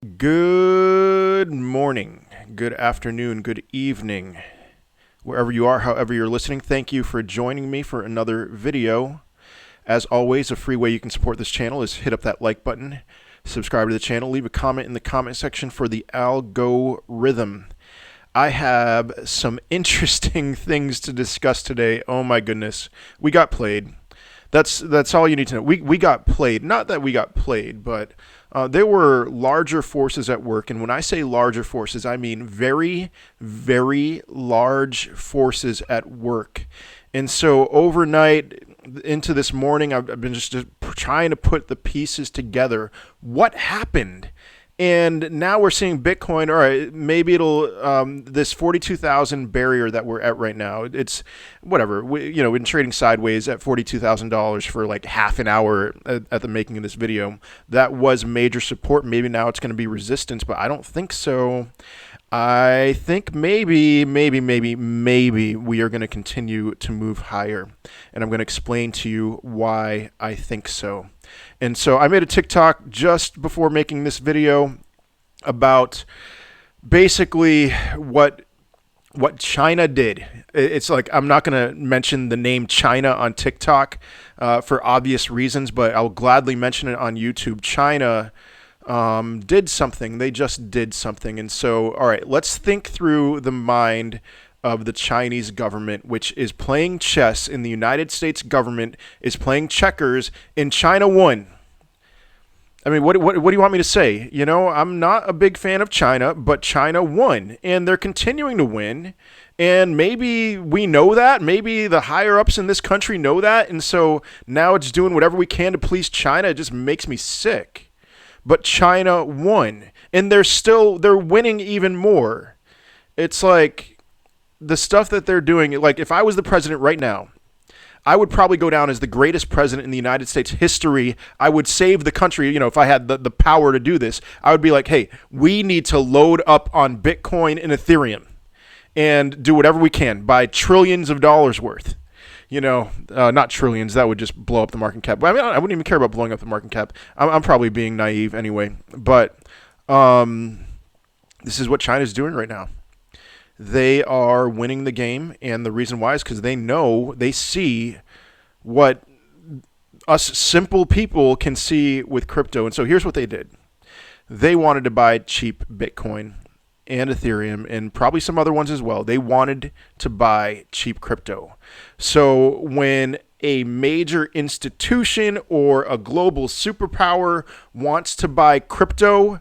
Good morning, good afternoon, good evening, wherever you are, however you're listening. Thank you for joining me for another video. As always, a free way you can support this channel is hit up that like button, subscribe to the channel, leave a comment in the comment section for the algorithm. I have some interesting things to discuss today. Oh my goodness, we got played. That's all you need to know. We got played. Not that we got played, but there were larger forces at work. And when I say larger forces, I mean very, very large forces at work. And so overnight into this morning, I've been just trying to put the pieces together. What happened? And now we're seeing Bitcoin. All right, maybe it'll this 42,000 barrier that we're at right now. It's whatever. Been trading sideways at $42,000 for like half an hour at the making of this video. That was major support. Maybe now it's going to be resistance, but I don't think so. I think maybe we are going to continue to move higher. And I'm going to explain to you why I think so. And so I made a TikTok just before making this video about basically what China did. It's like I'm not going to mention the name China on TikTok for obvious reasons, but I'll gladly mention it on YouTube. China did something. They just did something. And so, all right, let's think through the mind of the Chinese government, which is playing chess, and the United States government is playing checkers, and China won. I mean, what do you want me to say? You know, I'm not a big fan of China, but China won, and they're continuing to win. And maybe we know that. Maybe the higher ups in this country know that. And so now it's doing whatever we can to please China. It just makes me sick. But China won, and they're winning even more. It's like the stuff that they're doing. Like if I was the president right now, I would probably go down as the greatest president in the United States history. I would save the country. If I had the power to do this, I would be like, hey, we need to load up on Bitcoin and Ethereum and do whatever we can, buy trillions of dollars worth. Not trillions. That would just blow up the market cap. But I mean, I wouldn't even care about blowing up the market cap. I'm probably being naive anyway. But this is what China's doing right now. They are winning the game, and the reason why is because they see what us simple people can see with crypto. And so here's what they did. They wanted to buy cheap Bitcoin and Ethereum and probably some other ones as well. They wanted to buy cheap crypto. So when a major institution or a global superpower wants to buy crypto,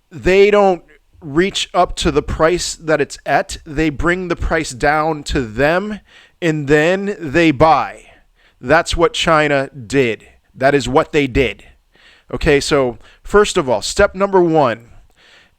they don't reach up to the price that it's at. They bring the price down to them, and then they buy. That's what China did. That is what they did. Okay, so first of all, step number one,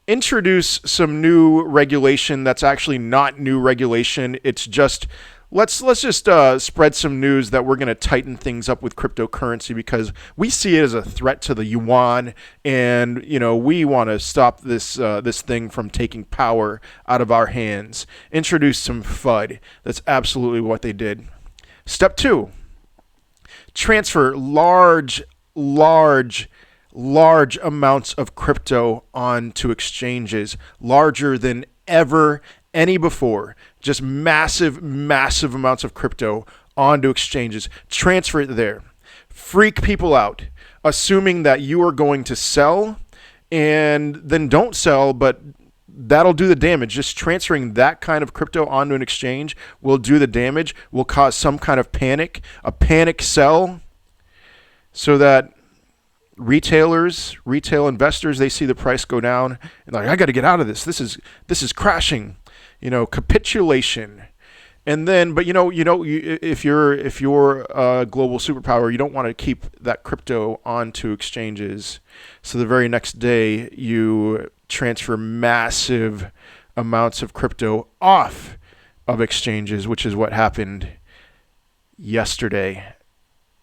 introduce some new regulation that's actually not new regulation. It's just let's just spread some news that we're going to tighten things up with cryptocurrency because we see it as a threat to the yuan, and we want to stop this thing from taking power out of our hands. Introduce some FUD. That's absolutely what they did. Step two, transfer large amounts of crypto onto exchanges, larger than ever any before. Just massive amounts of crypto onto exchanges. Transfer it there. Freak people out, assuming that you are going to sell, and then don't sell, but that'll do the damage. Just transferring that kind of crypto onto an exchange will do the damage, will cause some kind of panic, a panic sell, so that retail investors, they see the price go down and they're like, I got to get out of this. This is crashing. Capitulation. And then, but if you're a global superpower, you don't want to keep that crypto onto exchanges. So the very next day, you transfer massive amounts of crypto off of exchanges, which is what happened yesterday.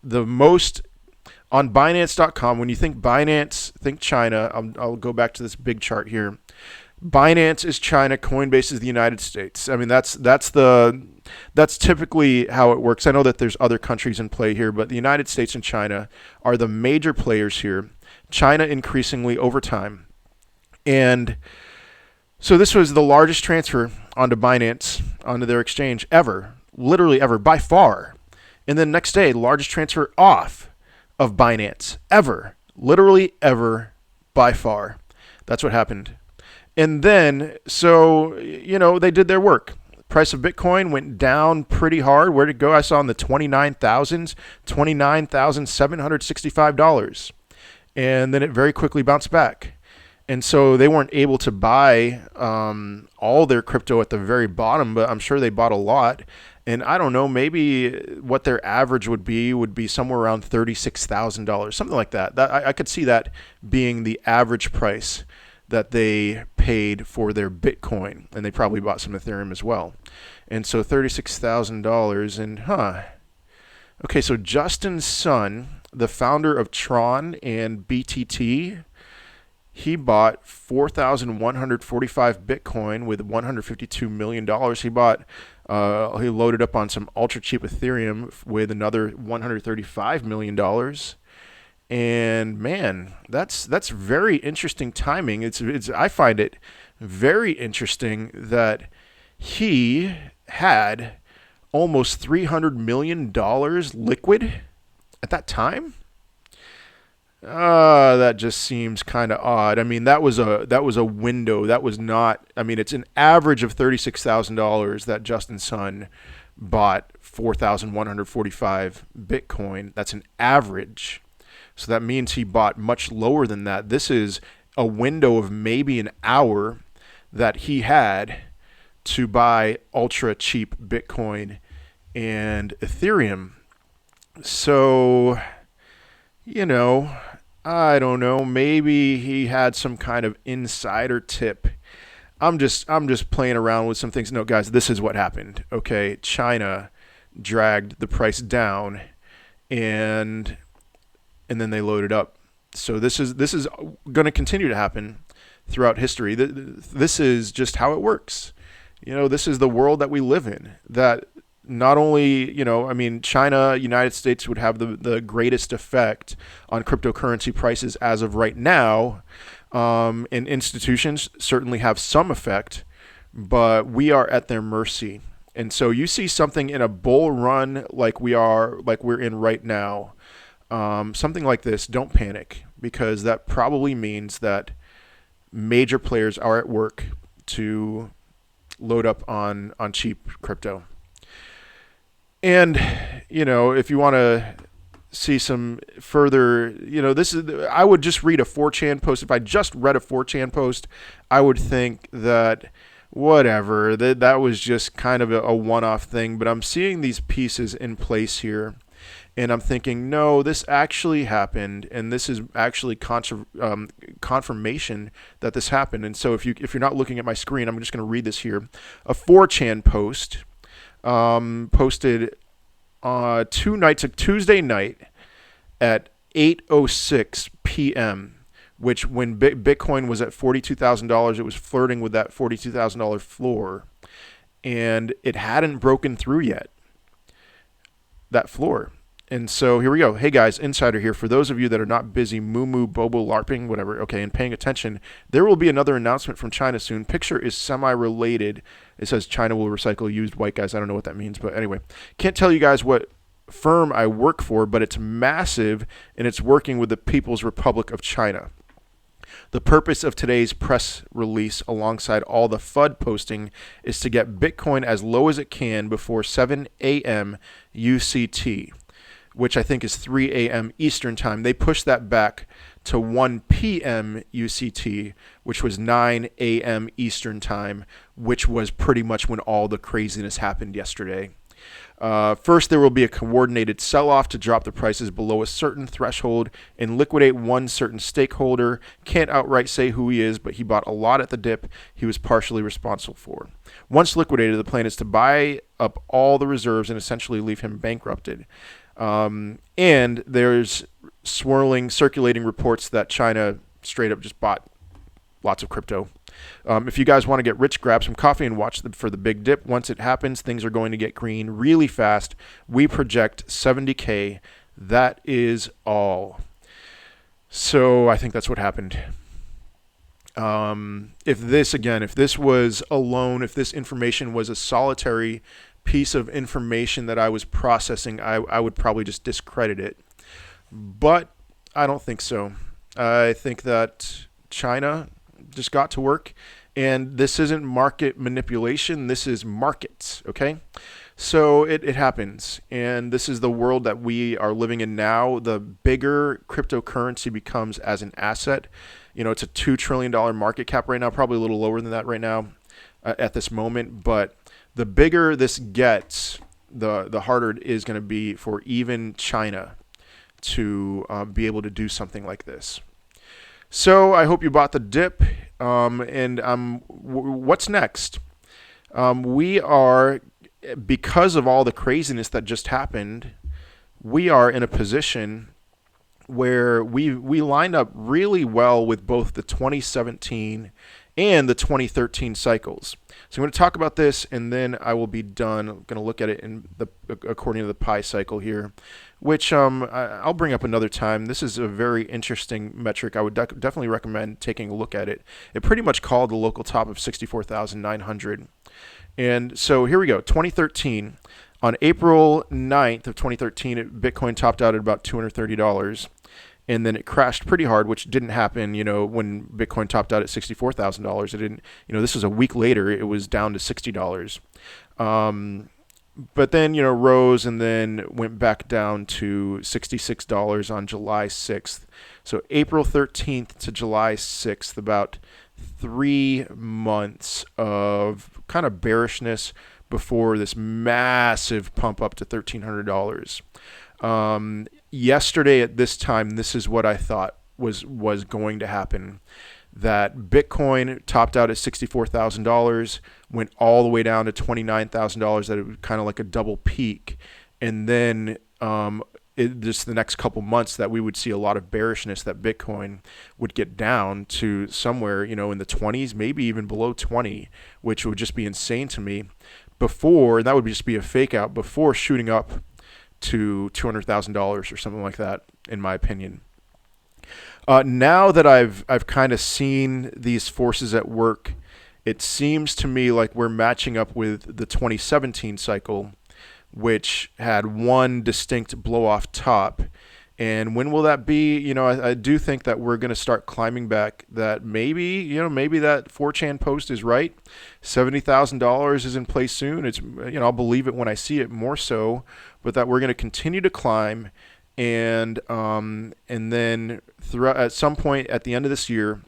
The most on Binance.com, when you think Binance, think China. I'll go back to this big chart here. Binance is China, Coinbase is the United States. I mean, that's typically how it works. I know that there's other countries in play here, but the United States and China are the major players here. China increasingly over time And so this was the largest transfer onto Binance, onto their exchange ever, literally ever, by far. And then next day, largest transfer off of Binance ever, literally ever, by far. That's what happened. And then, so, they did their work. Price of Bitcoin went down pretty hard. Where'd it go? I saw in the 29,000s, $29,765. And then it very quickly bounced back. And so they weren't able to buy all their crypto at the very bottom, but I'm sure they bought a lot. And I don't know, maybe what their average would be somewhere around $36,000, something like that. I could see that being the average price that they paid for their Bitcoin. And they probably bought some Ethereum as well. And so $36,000 and, Okay, so Justin Sun, the founder of Tron and BTT, he bought 4,145 Bitcoin with $152 million. He loaded up on some ultra cheap Ethereum with another $135 million. And man, that's very interesting timing. I find it very interesting that he had almost $300 million liquid at that time. That just seems kind of odd. I mean, that was a window. That was not. I mean, it's an average of $36,000 that Justin Sun bought 4,145 Bitcoin. That's an average. So that means he bought much lower than that. This is a window of maybe an hour that he had to buy ultra cheap Bitcoin and Ethereum. So, I don't know. Maybe he had some kind of insider tip. I'm just playing around with some things. No, guys, this is what happened. Okay, China dragged the price down, and then they loaded up. So this is going to continue to happen throughout history. This is just how it works. This is the world that we live in. That not only, China, United States would have the greatest effect on cryptocurrency prices as of right now. And institutions certainly have some effect, but we are at their mercy. And so you see something in a bull run like we're in right now, something like this, don't panic, because that probably means that major players are at work to load up on cheap crypto. And, if you want to see some further, I would just read a 4chan post. If I just read a 4chan post, I would think that whatever, that was just kind of a one-off thing. But I'm seeing these pieces in place here, and I'm thinking, no, this actually happened, and this is actually confirmation that this happened. And so if you're not looking at my screen, I'm just going to read this here. A 4chan post posted Tuesday night at 8:06 p.m., which when Bitcoin was at $42,000, it was flirting with that $42,000 floor, and it hadn't broken through yet, that floor. And so here we go. Hey guys, Insider here. For those of you that are not busy bobo larping, whatever, okay, and paying attention, there will be another announcement from China soon. Picture is semi-related. It says China will recycle used white guys. I don't know what that means, but anyway. Can't tell you guys what firm I work for, but it's massive, and it's working with the People's Republic of China. The purpose of today's press release, alongside all the FUD posting, is to get Bitcoin as low as it can before 7 a.m. UCT, which I think is 3 a.m. Eastern time. They pushed that back to 1 p.m. UCT, which was 9 a.m. Eastern time, which was pretty much when all the craziness happened yesterday. First, there will be a coordinated sell-off to drop the prices below a certain threshold and liquidate one certain stakeholder. Can't outright say who he is, but he bought a lot at the dip he was partially responsible for. Once liquidated, the plan is to buy up all the reserves and essentially leave him bankrupted. And there's circulating reports that China straight up just bought lots of crypto. If you guys want to get rich, grab some coffee and watch for the big dip. Once it happens, things are going to get green really fast. We project 70K. That is all. So I think that's what happened. If this was alone, if this information was a solitary piece of information that I was processing, I would probably just discredit it. But I don't think so. I think that China just got to work, and this isn't market manipulation. This is markets, okay? So it happens, and this is the world that we are living in now. The bigger cryptocurrency becomes as an asset. It's a $2 trillion market cap right now, probably a little lower than that right now at this moment. But the bigger this gets, the harder it is going to be for even China to be able to do something like this. So I hope you bought the dip. What's next? We are, because of all the craziness that just happened, we are in a position where we lined up really well with both the 2017 and the 2013 cycles. So I'm going to talk about this, and then I will be done. I'm going to look at it according to the pi cycle here, which I'll bring up another time. This is a very interesting metric. I would definitely recommend taking a look at it. It pretty much called the local top of 64,900. And so here we go, 2013. On April 9th of 2013, Bitcoin topped out at about $230. And then it crashed pretty hard, which didn't happen, when Bitcoin topped out at $64,000. It didn't, this was a week later. It was down to $60. But then, rose and then went back down to $66 on July 6th. So April 13th to July 6th, about 3 months of kind of bearishness before this massive pump up to $1,300. Yesterday at this time, this is what I thought was going to happen. That Bitcoin topped out at $64,000, went all the way down to $29,000. That it was kind of like a double peak, and then just the next couple months that we would see a lot of bearishness. That Bitcoin would get down to somewhere in the 20s, maybe even below 20, which would just be insane to me. And that would just be a fake out before shooting up to $200,000 or something like that, in my opinion. Now that I've kind of seen these forces at work, it seems to me like we're matching up with the 2017 cycle, which had one distinct blow-off top. And when will that be? I do think that we're going to start climbing back. That maybe that 4chan post is right. $70,000 is in place soon. It's I'll believe it when I see it, more so. But that we're going to continue to climb, and then throughout, at some point at the end of this year,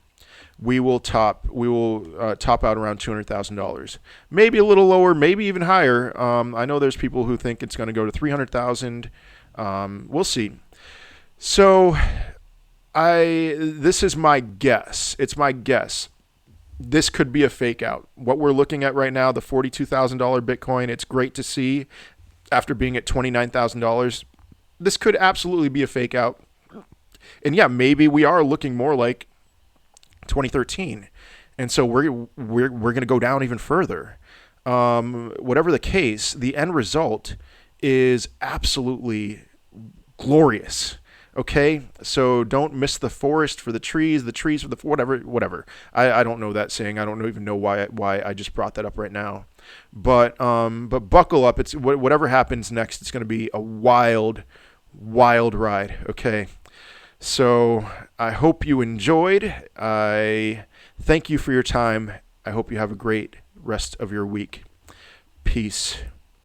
we will top out around $200,000. Maybe a little lower, maybe even higher. I know there's people who think it's going to go to 300,000. We'll see. So this is my guess. It's my guess. This could be a fake out. What we're looking at right now, the $42,000 Bitcoin, it's great to see after being at $29,000. This could absolutely be a fake out. And yeah, maybe we are looking more like 2013. And so we're going to go down even further. Whatever the case, the end result is absolutely glorious. Okay, so don't miss the forest for the trees for the whatever. I don't know that saying. I don't even know why I just brought that up right now. But buckle up. It's whatever happens next. It's going to be a wild ride. Okay, so I hope you enjoyed. I thank you for your time. I hope you have a great rest of your week. Peace.